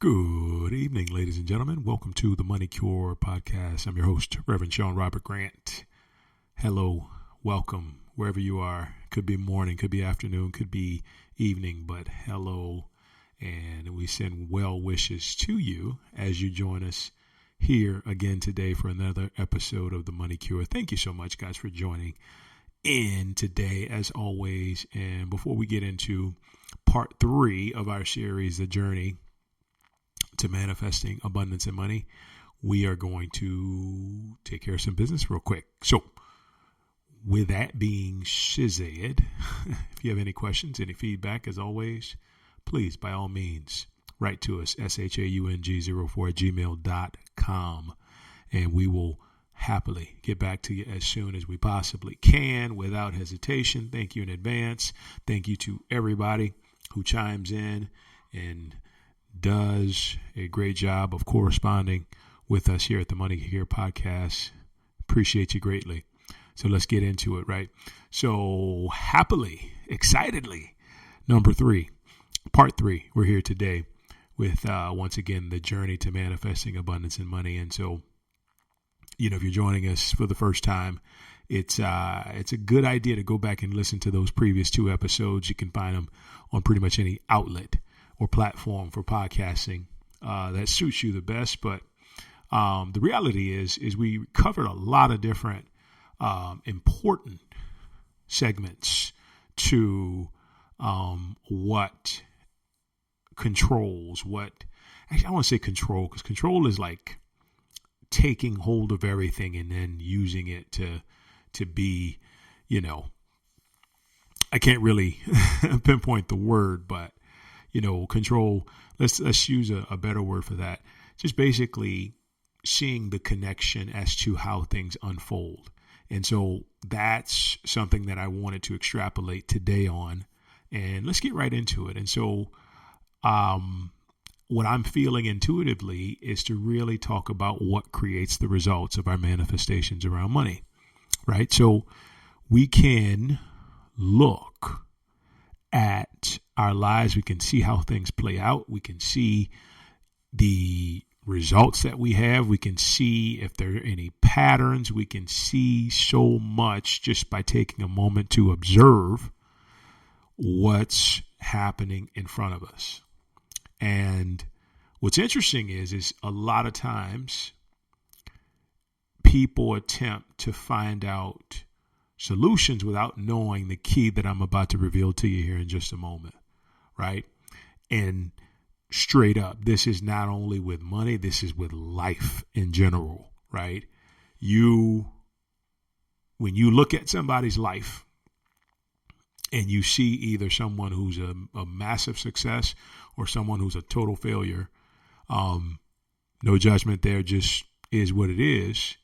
Good evening, ladies and gentlemen. Welcome to the Money Cure podcast. I'm your host, Reverend Sean Robert Grant. Hello, welcome, wherever you are. Could be morning, could be afternoon, could be evening, but hello. And we send well wishes to you as you join us here again today for another episode of the Money Cure. Thank you so much, guys, for joining in today, as always. And before we get into part 3 of our series, The Journey to Manifesting Abundance and Money, we are going to take care of some business real quick. So with that being said, if you have any questions, any feedback, as always, please, by all means, write to us, shaung04@gmail.com, and we will happily get back to you as soon as we possibly can without hesitation. Thank you in advance. Thank you to everybody who chimes in and does a great job of corresponding with us here at the Money Cure podcast. Appreciate you greatly. So let's get into it, right? So happily, excitedly, number 3, part 3, we're here today with, once again, the journey to manifesting abundance and money. And so, if you're joining us for the first time, it's a good idea to go back and listen to those previous 2 episodes. You can find them on pretty much any outlet or platform for podcasting that suits you the best. But the reality is we covered a lot of different important segments to what controls what. Actually, I want to say control, because control is like taking hold of everything and then using it to be, I can't really pinpoint the word, but control, let's use a better word for that. Just basically seeing the connection as to how things unfold. And so that's something that I wanted to extrapolate today on, and let's get right into it. And so what I'm feeling intuitively is to really talk about what creates the results of our manifestations around money, right? So we can look at our lives. We can see how things play out. We can see the results that we have. We can see if there are any patterns. We can see so much just by taking a moment to observe what's happening in front of us. And what's interesting is a lot of times people attempt to find out solutions without knowing the key that I'm about to reveal to you here in just a moment, right? And straight up, this is not only with money, this is with life in general, right? When you look at somebody's life and you see either someone who's a massive success or someone who's a total failure, no judgment there, just is what it is.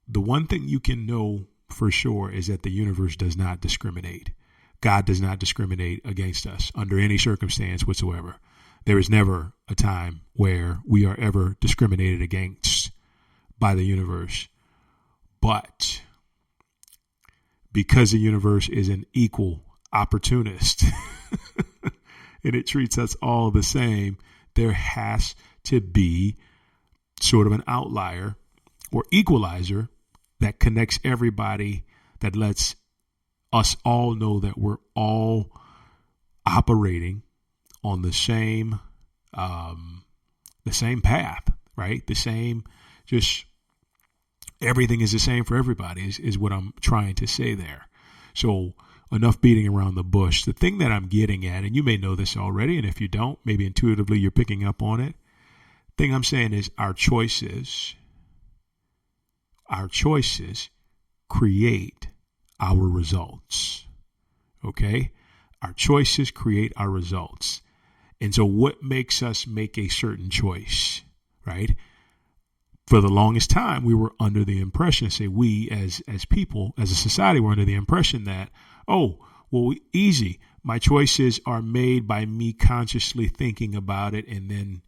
The one thing you can know for sure is that the universe does not discriminate. God does not discriminate against us under any circumstance whatsoever. There is never a time where we are ever discriminated against by the universe. But because the universe is an equal opportunist and it treats us all the same, there has to be sort of an outlier or equalizer that connects everybody, that lets us all know that we're all operating on the same path, right? The same, just everything is the same for everybody is what I'm trying to say there. So enough beating around the bush. The thing that I'm getting at, and you may know this already, and if you don't, maybe intuitively you're picking up on it. The thing I'm saying is our choices create our results. Okay? Our choices create our results. And so what makes us make a certain choice, right? For the longest time, we were under the impression, we as people, as a society, were under the impression that, easy. My choices are made by me consciously thinking about it and then,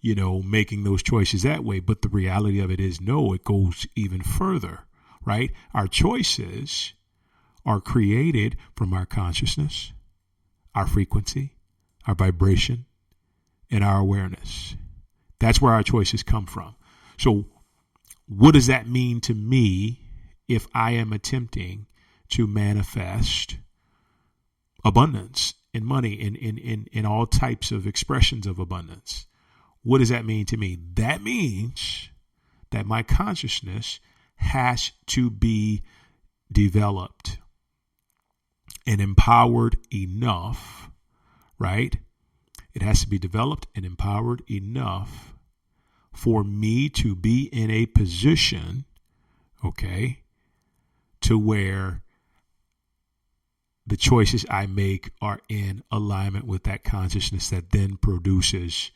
making those choices that way. But the reality of it is, no, it goes even further, right? Our choices are created from our consciousness, our frequency, our vibration, in our awareness. That's where our choices come from. So what does that mean to me if I am attempting to manifest abundance in money, in all types of expressions of abundance? What does that mean to me? That means that my consciousness has to be developed and empowered enough, right? It has to be developed and empowered enough for me to be in a position, okay, to where the choices I make are in alignment with that consciousness that then produces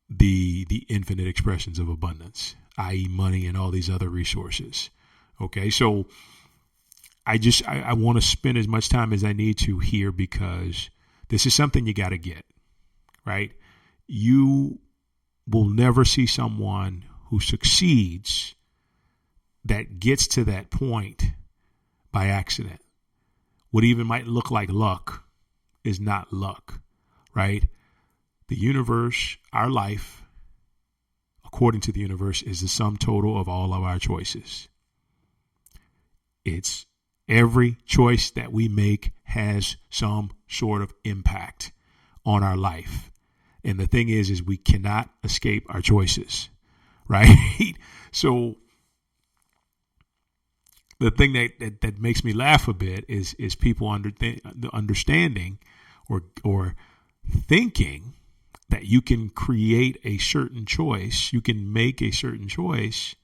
the infinite expressions of abundance, i.e. money and all these other resources. Okay, so I want to spend as much time as I need to here, because this is something you got to get, right? You will never see someone who succeeds that gets to that point by accident. What even might look like luck is not luck, right? The universe, our life, according to the universe, is the sum total of all of our choices. It's every choice that we make has some sort of impact on our life. And the thing is we cannot escape our choices, right? So the thing that makes me laugh a bit is people understanding or thinking that you can create a certain choice, you can make a certain choice,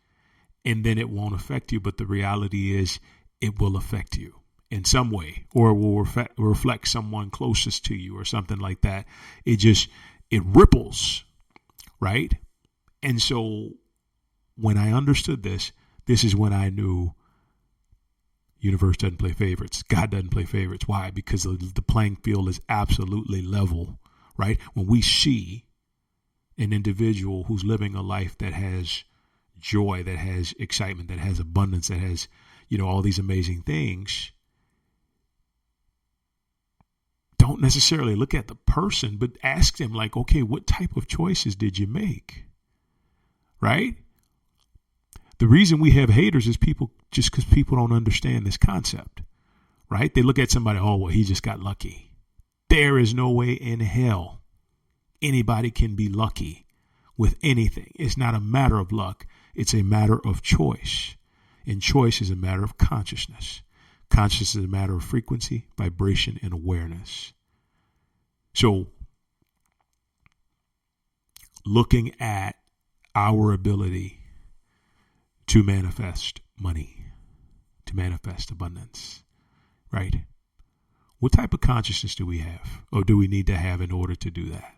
and then it won't affect you. But the reality is it will affect you in some way, or it will reflect someone closest to you or something like that. It ripples, right? And so when I understood this is when I knew universe doesn't play favorites. God doesn't play favorites. Why? Because the playing field is absolutely level, right? When we see an individual who's living a life that has joy, that has excitement, that has abundance, that has, all these amazing things, don't necessarily look at the person, but ask them like, okay, what type of choices did you make? Right? The reason we have haters is just because people don't understand this concept, right? They look at somebody, oh, well, he just got lucky. There is no way in hell anybody can be lucky with anything. It's not a matter of luck. It's a matter of choice. And choice is a matter of consciousness. Consciousness is a matter of frequency, vibration, and awareness. So looking at our ability to manifest money, to manifest abundance, right? What type of consciousness do we have, or do we need to have in order to do that,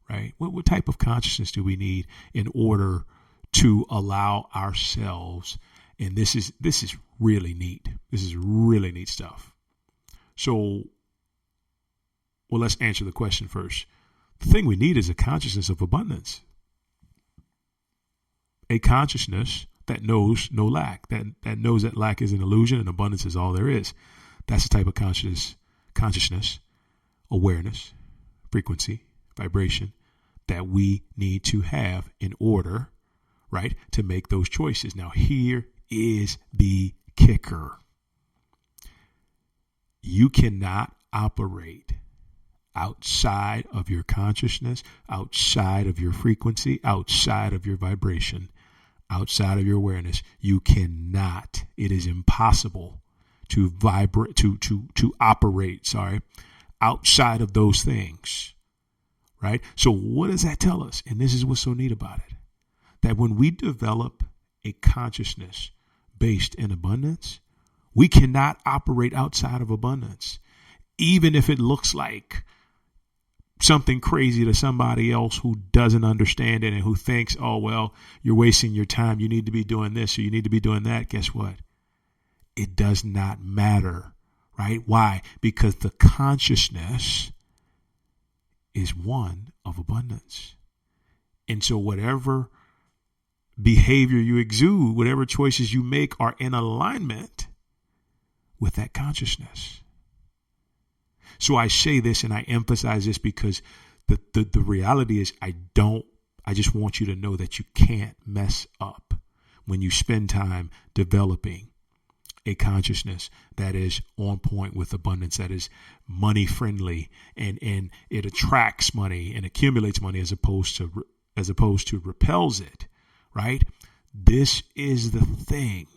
right? What type of consciousness do we need in order to allow ourselves? And this is really neat. This is really neat stuff. So, well, let's answer the question first. The thing we need is a consciousness of abundance, a consciousness that knows no lack, that knows that lack is an illusion and abundance is all there is. That's the type of consciousness, awareness, frequency, vibration that we need to have in order, right, to make those choices. Now, here is the kicker. You cannot operate outside of your consciousness, outside of your frequency, outside of your vibration, outside of your awareness. You cannot. It is impossible to vibrate, to operate, outside of those things, right? So what does that tell us? And this is what's so neat about it, that when we develop a consciousness based in abundance, we cannot operate outside of abundance, even if it looks like something crazy to somebody else who doesn't understand it and who thinks, oh, well, you're wasting your time. You need to be doing this or you need to be doing that. Guess what? It does not matter, right? Why? Because the consciousness is one of abundance. And so whatever behavior you exude, whatever choices you make are in alignment with that consciousness. So I say this and I emphasize this because The reality is I just want you to know that you can't mess up when you spend time developing a consciousness that is on point with abundance, that is money friendly, and it attracts money and accumulates money as opposed to repels it, right? This is the thing.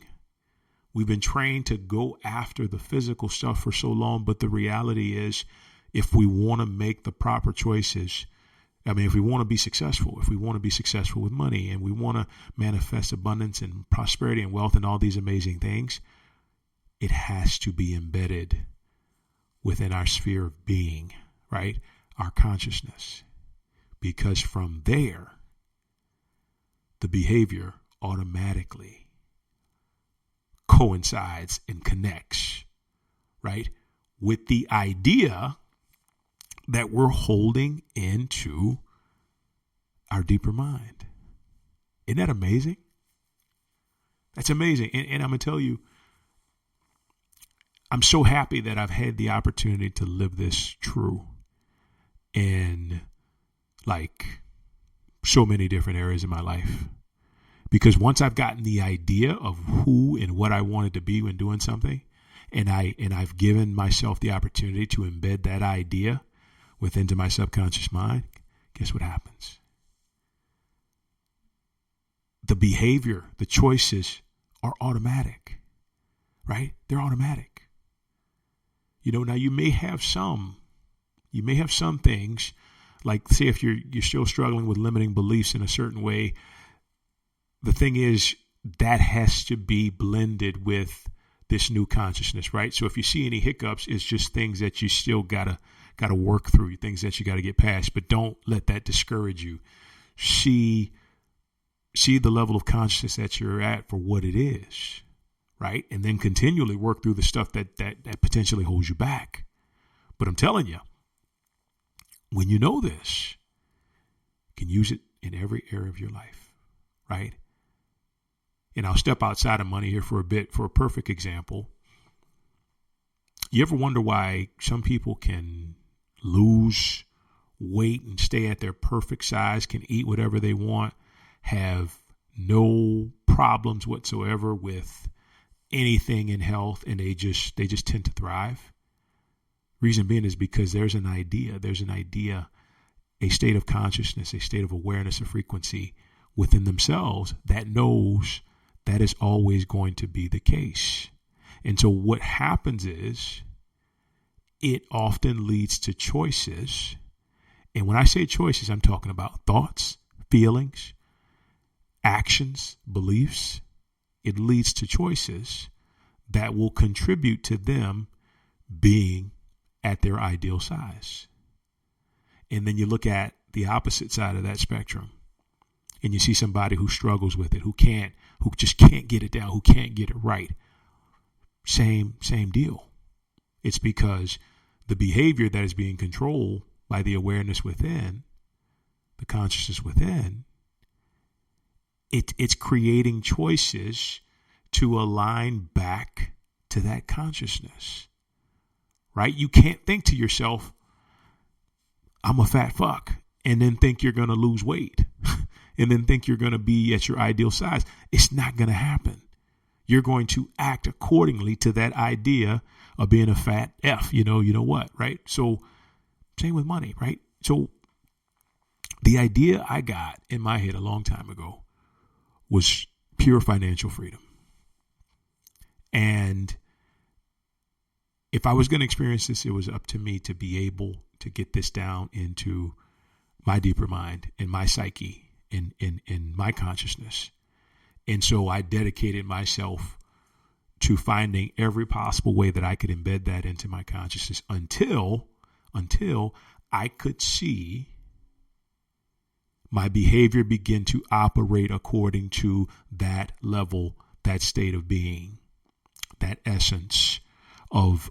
We've been trained to go after the physical stuff for so long, but the reality is, if we want to make the proper choices, if we want to be successful, with money, and we want to manifest abundance and prosperity and wealth and all these amazing things, it has to be embedded within our sphere of being, right? Our consciousness. Because from there, the behavior automatically coincides and connects, right, with the idea that we're holding into our deeper mind. Isn't that amazing? That's amazing. And I'm going to tell you, I'm so happy that I've had the opportunity to live this true in so many different areas of my life. Because once I've gotten the idea of who and what I wanted to be when doing something, and I've given myself the opportunity to embed that idea into my subconscious mind, guess what happens? The behavior, the choices are automatic, right? They're automatic. Now you may have some things, like say if you're still struggling with limiting beliefs in a certain way. The thing is, that has to be blended with this new consciousness, right? So if you see any hiccups, it's just things that you still gotta work through, things that you gotta get past. But don't let that discourage you. See the level of consciousness that you're at for what it is, right? And then continually work through the stuff that potentially holds you back. But I'm telling you, when you know this, you can use it in every area of your life, right? And I'll step outside of money here for a bit for a perfect example. You ever wonder why some people can lose weight and stay at their perfect size, can eat whatever they want, have no problems whatsoever with anything in health, and they just tend to thrive? Reason being is because there's an idea, a state of consciousness, a state of awareness, a frequency within themselves that knows that is always going to be the case. And so what happens is it often leads to choices. And when I say choices, I'm talking about thoughts, feelings, actions, beliefs. It leads to choices that will contribute to them being at their ideal size. And then you look at the opposite side of that spectrum, and you see somebody who struggles with it, who just can't get it down, who can't get it right. Same deal. It's because the behavior that is being controlled by the awareness within, the consciousness within, it's creating choices to align back to that consciousness, right? You can't think to yourself, I'm a fat fuck, and then think you're going to lose weight and then think you're going to be at your ideal size. It's not going to happen. You're going to act accordingly to that idea of being a fat F, you know what, right? So same with money, right? So the idea I got in my head a long time ago was pure financial freedom. And if I was going to experience this, it was up to me to be able to get this down into my deeper mind and my psyche in my consciousness. And so I dedicated myself to finding every possible way that I could embed that into my consciousness until I could see my behavior begin to operate according to that level, that state of being, that essence of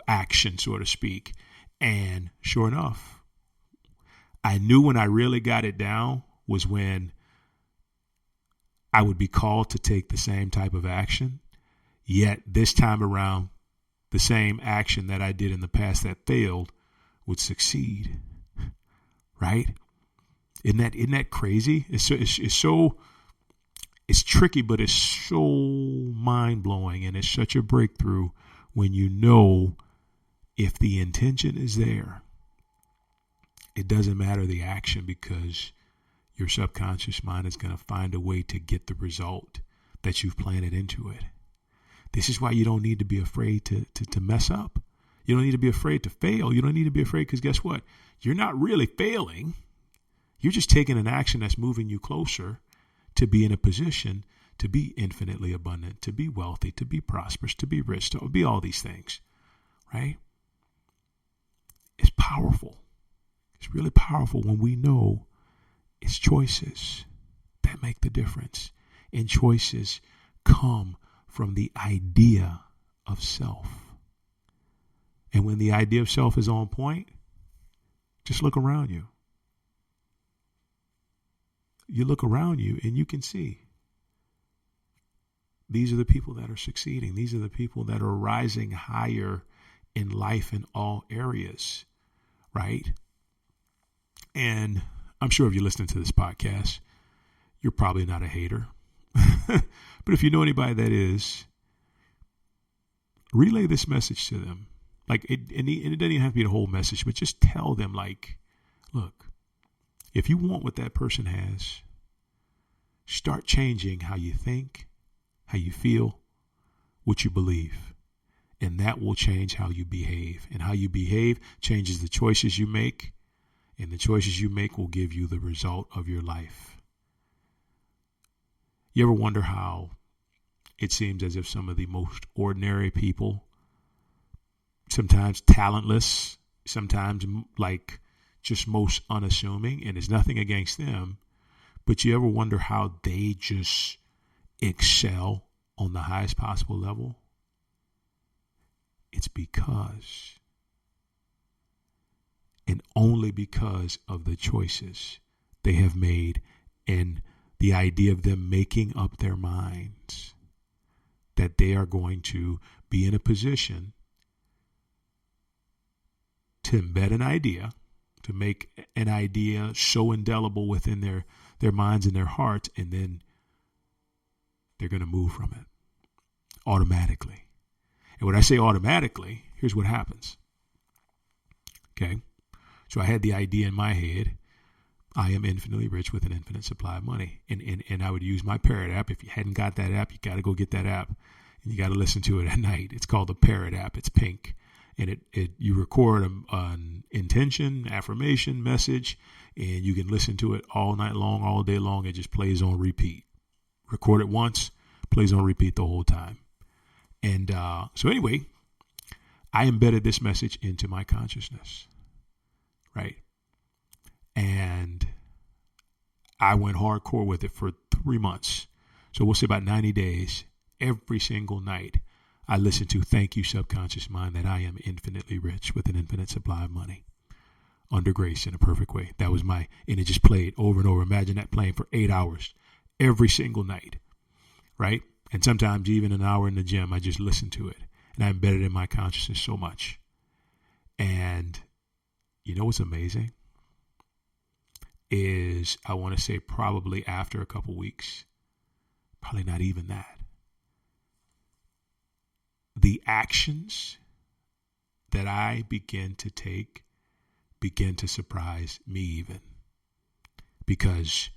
action, so to speak. And sure enough, I knew when I really got it down was when I would be called to take the same type of action, yet this time around, the same action that I did in the past that failed would succeed, right? Isn't that crazy? It's tricky, but it's so mind blowing, and it's such a breakthrough when you know if the intention is there. It doesn't matter the action, because your subconscious mind is going to find a way to get the result that you've planted into it. This is why you don't need to be afraid to mess up. You don't need to be afraid to fail. You don't need to be afraid, because guess what? You're not really failing. You're just taking an action that's moving you closer to be in a position to be infinitely abundant, to be wealthy, to be prosperous, to be rich, to be all these things, right? It's powerful. It's really powerful when we know it's choices that make the difference. And choices come from the idea of self. And when the idea of self is on point, just look around you. You look around you and you can see these are the people that are succeeding. These are the people that are rising higher in life in all areas, right? And I'm sure if you're listening to this podcast, you're probably not a hater. But if you know anybody that is, relay this message to them. And it doesn't even have to be the whole message, but just tell them, like, look, if you want what that person has, start changing how you think, how you feel, what you believe. And that will change how you behave. And how you behave changes the choices you make. And the choices you make will give you the result of your life. You ever wonder how it seems as if some of the most ordinary people, sometimes talentless, sometimes like just most unassuming, and there's nothing against them, but you ever wonder how they just excel on the highest possible level? It's because, and only because of the choices they have made and the idea of them making up their minds that they are going to be in a position to embed an idea, to make an idea so indelible within their minds and their hearts, and then they're going to move from it automatically. And when I say automatically, here's what happens. Okay. So I had the idea in my head, I am infinitely rich with an infinite supply of money. And I would use my Parrot app. If you hadn't got that app, you got to go get that app. And you got to listen to it at night. It's called the Parrot app. It's pink. And you record an intention, affirmation, message, and you can listen to it all night long, all day long. It just plays on repeat. Record it once, plays on repeat the whole time. And so anyway, I embedded this message into my consciousness, right? And I went hardcore with it for 3 months. So we'll say about 90 days. Every single night, I listened to Thank You, Subconscious Mind, that I am infinitely rich with an infinite supply of money under grace in a perfect way. That was and it just played over and over. Imagine that playing for 8 hours every single night, right? And sometimes even an hour in the gym, I just listened to it. And I embedded it in my consciousness so much. And you know what's amazing? Is I want to say probably after a couple weeks, probably not even that, the actions that I begin to take begin to surprise me even. Because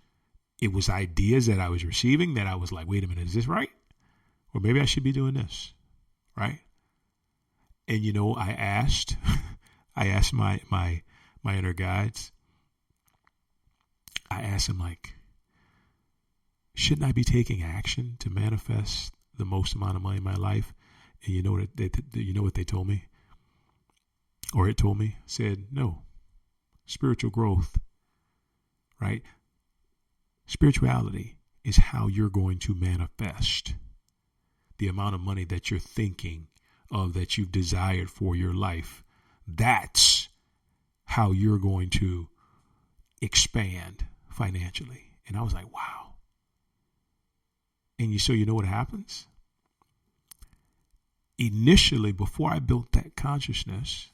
it was ideas that I was receiving that I was like, wait a minute, is this right? Or maybe I should be doing this, right? And I asked my inner guides, I asked them, like, shouldn't I be taking action to manifest the most amount of money in my life? And you know what they told me? Or it told me? Said, no. Spiritual growth, right? Spirituality is how you're going to manifest the amount of money that you're thinking of, that you've desired for your life. That's how you're going to expand financially. And I was like, wow. And so you know what happens? Initially, before I built that consciousness,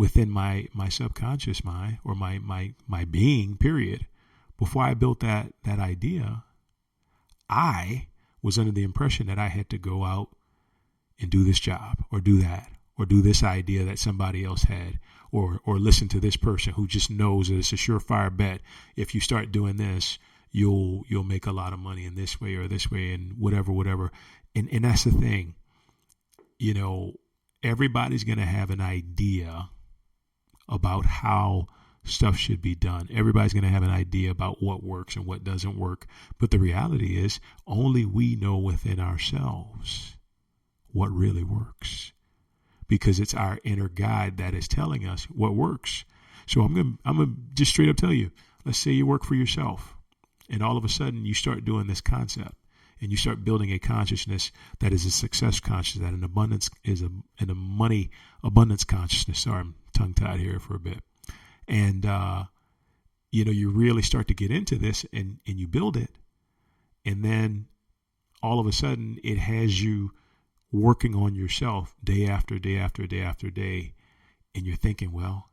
within my subconscious mind or my being, period. Before I built that idea, I was under the impression that I had to go out and do this job or do that or do this idea that somebody else had or listen to this person who just knows that it's a surefire bet. If you start doing this, you'll make a lot of money in this way or this way and whatever. And that's the thing. You know, everybody's going to have an idea about how stuff should be done. Everybody's going to have an idea about what works and what doesn't work. But the reality is only we know within ourselves what really works, because it's our inner guide that is telling us what works. So I'm going to just straight up tell you, let's say you work for yourself and all of a sudden you start doing this concept and you start building a consciousness that is a success consciousness, that an abundance is a money abundance consciousness. Sorry, I'm tongue tied here for a bit. And, you really start to get into this and you build it. And then all of a sudden it has you working on yourself day after day after day after day. And you're thinking, well,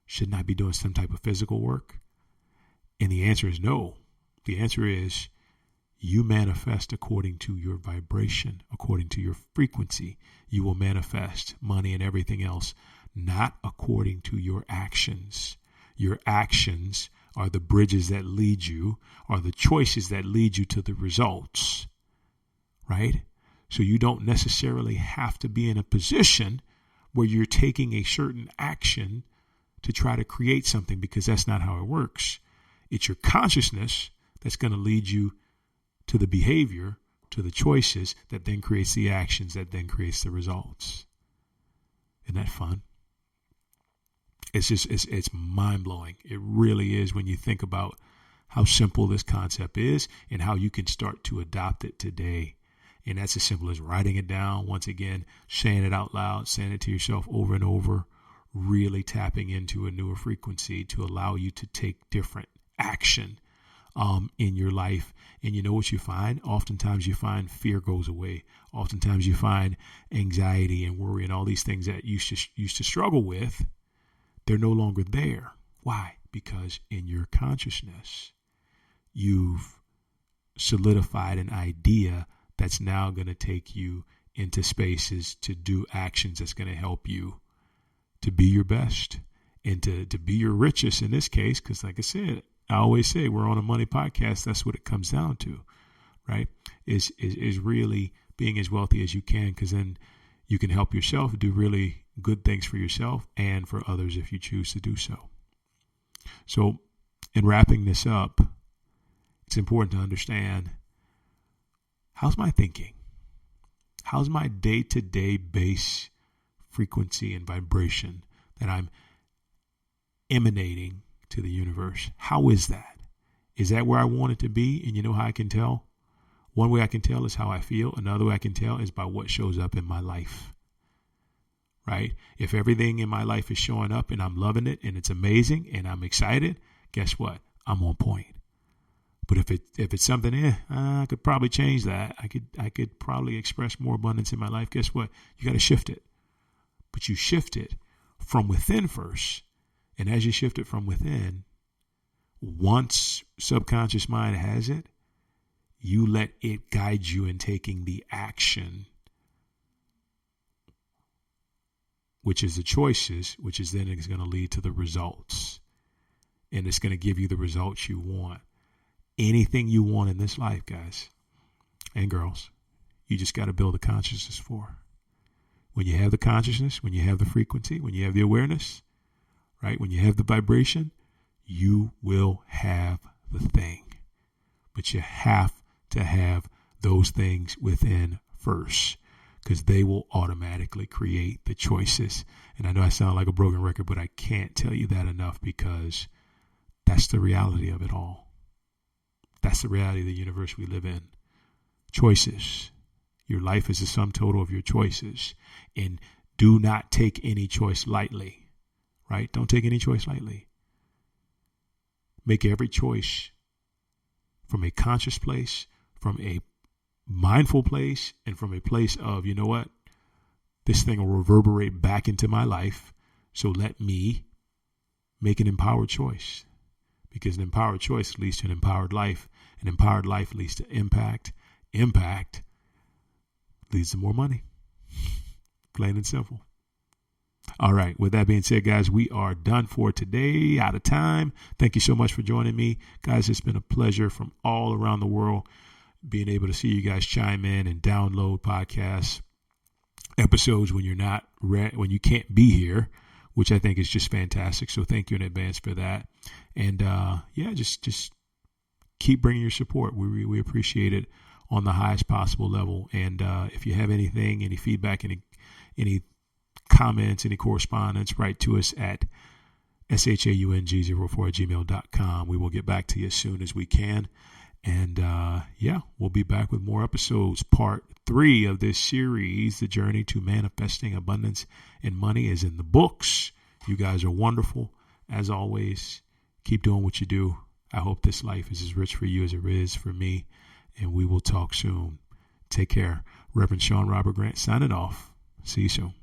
shouldn't I be doing some type of physical work? And the answer is no. The answer is you manifest according to your vibration, according to your frequency. You will manifest money and everything else, not according to your actions. Your actions are the bridges that lead you, are the choices that lead you to the results, right? So you don't necessarily have to be in a position where you're taking a certain action to try to create something, because that's not how it works. It's your consciousness that's going to lead you to the behavior, to the choices that then creates the actions that then creates the results. Isn't that fun? It's mind blowing. It really is when you think about how simple this concept is and how you can start to adopt it today. And that's as simple as writing it down. Once again, saying it out loud, saying it to yourself over and over, really tapping into a newer frequency to allow you to take different action in your life. And you know what you find? Oftentimes you find fear goes away. Oftentimes you find anxiety and worry and all these things that you used to struggle with. They're no longer there. Why? Because in your consciousness, you've solidified an idea that's now going to take you into spaces to do actions that's going to help you to be your best and to be your richest in this case. Because like I said, I always say we're on a money podcast. That's what it comes down to, right? Is really being as wealthy as you can, because then you can help yourself do really good things for yourself and for others if you choose to do so. So in wrapping this up, it's important to understand, how's my thinking? How's my day-to-day base frequency and vibration that I'm emanating to the universe? How is that? Is that where I want it to be? And you know how I can tell? One way I can tell is how I feel. Another way I can tell is by what shows up in my life, right? If everything in my life is showing up and I'm loving it and it's amazing and I'm excited, guess what? I'm on point. But if it's something, I could probably change that. I could probably express more abundance in my life. Guess what? You got to shift it. But you shift it from within first. And as you shift it from within, once subconscious mind has it, you let it guide you in taking the action, which is the choices, which is then is going to lead to the results. And it's going to give you the results you want. Anything you want in this life, guys and girls, you just got to build a consciousness for. When you have the consciousness, when you have the frequency, when you have the awareness, right? When you have the vibration, you will have the thing. But you have to have those things within first, because they will automatically create the choices. And I know I sound like a broken record, but I can't tell you that enough, because that's the reality of it all. That's the reality of the universe we live in. Choices. Your life is the sum total of your choices. And do not take any choice lightly, right? Don't take any choice lightly. Make every choice from a conscious place, from a mindful place, and from a place of, you know what? This thing will reverberate back into my life So let me make an empowered choice, because an empowered choice leads to an empowered life. An empowered life leads to impact. Impact leads to more money. Plain and simple. All right. With that being said, guys, we are done for today. Out of time. Thank you so much for joining me. Guys, it's been a pleasure from all around the world being able to see you guys chime in and download podcast episodes when you're not when you can't be here, which I think is just fantastic. So thank you in advance for that. And just keep bringing your support. We appreciate it on the highest possible level. And if you have anything, any feedback, any comments, any correspondence, write to us at shaung04@gmail.com. We will get back to you as soon as we can. And we'll be back with more episodes. Part 3 of this series, The Journey to Manifesting Abundance and Money, is in the books. You guys are wonderful. As always, keep doing what you do. I hope this life is as rich for you as it is for me. And we will talk soon. Take care. Reverend Sean Robert Grant signing off. See you soon.